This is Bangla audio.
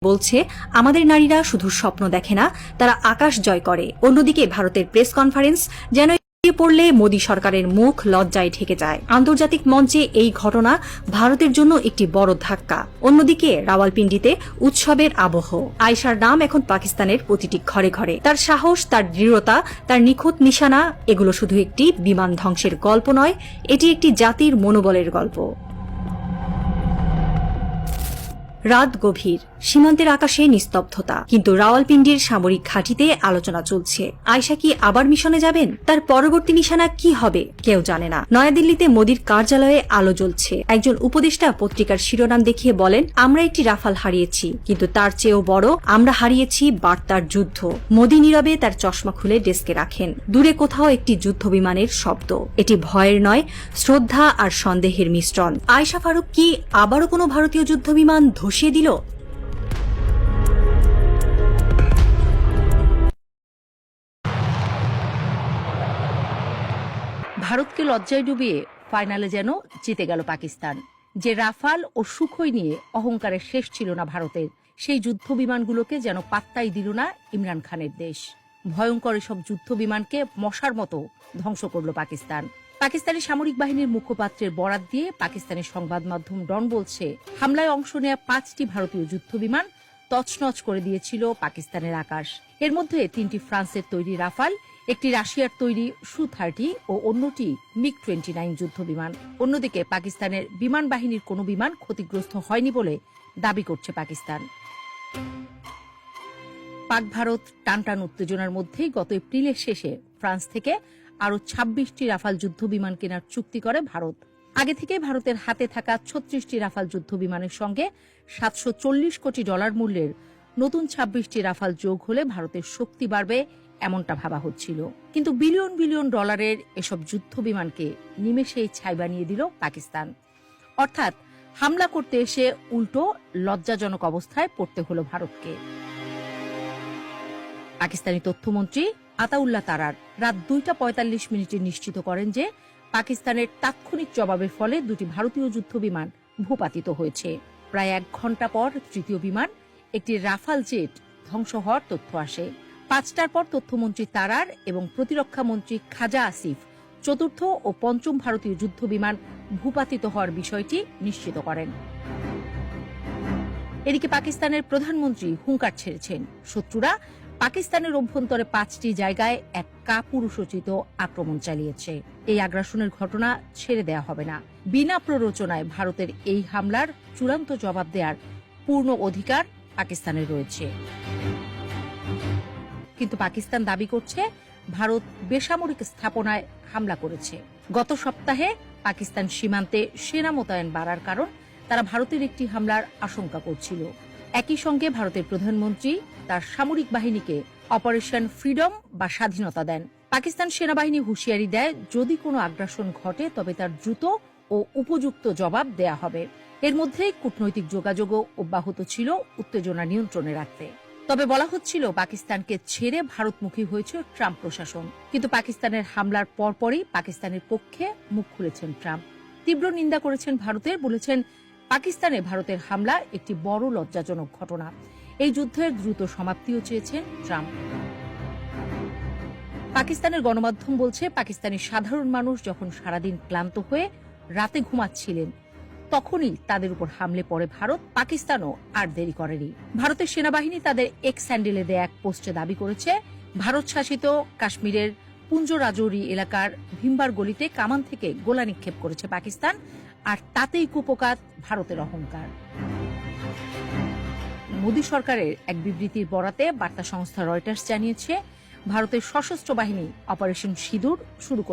বলছে আমাদের নারীরা শুধু স্বপ্ন দেখে না, তারা আকাশ জয় করে। অন্যদিকে ভারতের প্রেস কনফারেন্স যেন পড়লে মোদী সরকারের মুখ লজ্জায় ঢেকে যায়। আন্তর্জাতিক মঞ্চে এই ঘটনা ভারতের জন্য একটি বড় ধাক্কা। অন্যদিকে রাওয়ালপিন্ডিতে উৎসবের আবহ। আয়েশার নাম এখন পাকিস্তানের প্রতিটি ঘরে ঘরে। তার সাহস, তার দৃঢ়তা, তার নিখুঁত নিশানা, এগুলো শুধু একটি বিমান ধ্বংসের গল্প নয়, এটি একটি জাতির মনোবলের গল্প। রাত গভীর, সীমান্তের আকাশে নিস্তব্ধতা, কিন্তু রাওয়ালপিন্ডির সামরিক ঘাঁটিতে আলোচনা চলছে। আয়েশা কি আবার মিশনে যাবেন? তার পরবর্তী নিশানা কি হবে কেউ জানে না। নয়াদিল্লিতে মোদীর কার্যালয়ে আলো জ্বলছে। একজন উপদেষ্টা পত্রিকার শিরোনাম দেখিয়ে বলেন, আমরা একটি রাফাল হারিয়েছি, কিন্তু তার চেয়েও বড়, আমরা হারিয়েছি বার্তার যুদ্ধ। মোদী নীরবে তার চশমা খুলে ডেস্কে রাখেন। দূরে কোথাও একটি যুদ্ধ বিমানের শব্দ। এটি ভয়ের নয়, শ্রদ্ধা আর সন্দেহের মিশ্রণ। আয়েশা ফারুক কি আবারও কোনো ভারতীয় যুদ্ধ বিমান ধসিয়ে দিল? ভারতকে লজ্জায় ডুবিয়ে ফাইনালে যেন জিতে গেল পাকিস্তান। যে রাফাল ও সুখোই নিয়ে অহংকারের শেষ ছিল না ভারতের, সেই যুদ্ধ বিমানগুলোকে যেন পাত্তাই দিল না ইমরান খানের দেশ। ভয়ঙ্কর এসব যুদ্ধ বিমানকে মশার মতো ধ্বংস করল পাকিস্তান। পাকিস্তানি সামরিক বাহিনীর মুখপাত্রের বরাত দিয়ে পাকিস্তানের সংবাদ মাধ্যম ডন বলছে, হামলায় অংশ নেওয়া 5টি ভারতীয় যুদ্ধ বিমান তছনছ করে দিয়েছিল পাকিস্তানের আকাশ। এর মধ্যে 3টি ফ্রান্সের তৈরি রাফাল, একটি রাশিয়ার তৈরি সু-30 ও অন্যটি মিগ-29 যুদ্ধ বিমান। অন্যদিকে পাকিস্তানের বিমান বাহিনীর কোনো বিমান ক্ষতিগ্রস্ত হয়নি বলে দাবি করছে পাকিস্তান। পাক ভারত টানটান উত্তেজনার মধ্যেই গত এপ্রিলের শেষে ফ্রান্স থেকে আরও 26টি রাফাল যুদ্ধ বিমান কেনার চুক্তি করে ভারত। আগে থেকে ভারতের হাতে থাকা 36টি রাফাল যুদ্ধ বিমানের সঙ্গে $740 কোটি মূল্যের নতুন 26টি রাফাল যোগ হলে ভারতের শক্তি বাড়বে, এমনটা ভাবা হচ্ছিল। কিন্তু বিলিয়ন বিলিয়ন ডলারের এসব যুদ্ধ বিমানকে নিমেষেই ছাই বানিয়ে দিল পাকিস্তান। অর্থাৎ হামলা করতে এসে উল্টো লজ্জাজনক অবস্থায় পড়তে হলো ভারতকে। পাকিস্তানি তথ্যমন্ত্রী আতাউল্লাহ তারার রাত 2:45 নিশ্চিত করেন যে পাকিস্তানের তাৎক্ষণিক জবাবের ফলে 2টি ভারতীয় যুদ্ধ বিমান ভূপাতিত হয়েছে। প্রায় 1 ঘণ্টা পর তৃতীয় বিমান, একটি রাফাল জেট ধ্বংস হওয়ার তথ্য আসে। 5টার পর তথ্যমন্ত্রী তারার এবং প্রতিরক্ষা মন্ত্রী খাজা আসিফ চতুর্থ ও পঞ্চম ভারতীয় যুদ্ধ বিমান ভূপাতিত হওয়ার বিষয়টি নিশ্চিত করেন। এদিকে পাকিস্তানের প্রধানমন্ত্রী হুঙ্কার ছেড়েছেন, শত্রুরা পাকিস্তানের অভ্যন্তরে 5টি জায়গায় এক কাপুরুষোচিত আক্রমণ চালিয়েছে। এই আগ্রাসনের ঘটনা ছেড়ে দেয়া হবে না। বিনা প্ররোচনায় ভারতের এই হামলার চূড়ান্ত জবাব দেওয়ার পূর্ণ অধিকার পাকিস্তানের রয়েছে। কিন্তু পাকিস্তান দাবি করছে ভারত বেসামরিক স্থাপনায় হামলা করেছে। গত সপ্তাহে পাকিস্তান সীমান্তে সেনা মোতায়েন বাড়ার কারণ তারা ভারতের একটি হামলার আশঙ্কা করছিল। একই সঙ্গে ভারতের প্রধানমন্ত্রী তার সামরিক বাহিনীকে অপারেশন ফ্রিডম বা স্বাধীনতা দেন। পাকিস্তান সেনাবাহিনী হুঁশিয়ারি দেয়, যদি কোনো আগ্রাসন ঘটে তবে তার দ্রুত ও উপযুক্ত জবাব দেয়া হবে। এর মধ্যেই কূটনৈতিক যোগাযোগও অব্যাহত ছিল উত্তেজনা নিয়ন্ত্রণে রাখতে। তবে বলা হচ্ছিল পাকিস্তানকে ছেড়ে ভারতমুখী হয়েছে ট্রাম্প প্রশাসন। কিন্তু পাকিস্তানের হামলার পরপরই পাকিস্তানের পক্ষে মুখ খুলেছেন ট্রাম্প। তীব্র নিন্দা করেছেন ভারতের, বলেছেন পাকিস্তানে ভারতের হামলা একটি বড় লজ্জাজনক ঘটনা। এই যুদ্ধের দ্রুত সমাপ্তিও চেয়েছেন ট্রাম্প। পাকিস্তানের গণমাধ্যম বলছে, পাকিস্তানি সাধারণ মানুষ যখন সারাদিন ক্লান্ত হয়ে রাতে ঘুমাচ্ছিলেন তখনই তাদের উপর হামলে পড়ে ভারত। পাকিস্তানও আর দেরি করেনি। ভারতের সেনাবাহিনী তাদের এক্স হ্যান্ডেলে দেয়া এক পোস্টে দাবি করেছে, ভারত শাসিত কাশ্মীরের পুঞ্জ রাজৌরি এলাকার ভিমবার গলিতে কামান থেকে গোলা নিক্ষেপ করেছে পাকিস্তান, আর তাতেই কুপোকাত ভারতের অহংকার। মোদী সরকারের এক বিবৃতির বরাতে বার্তা সংস্থা রয়টার্স জানিয়েছে, ভারতের সশস্ত্র বাহিনী অপারেশন সিঁদুর শুরু করে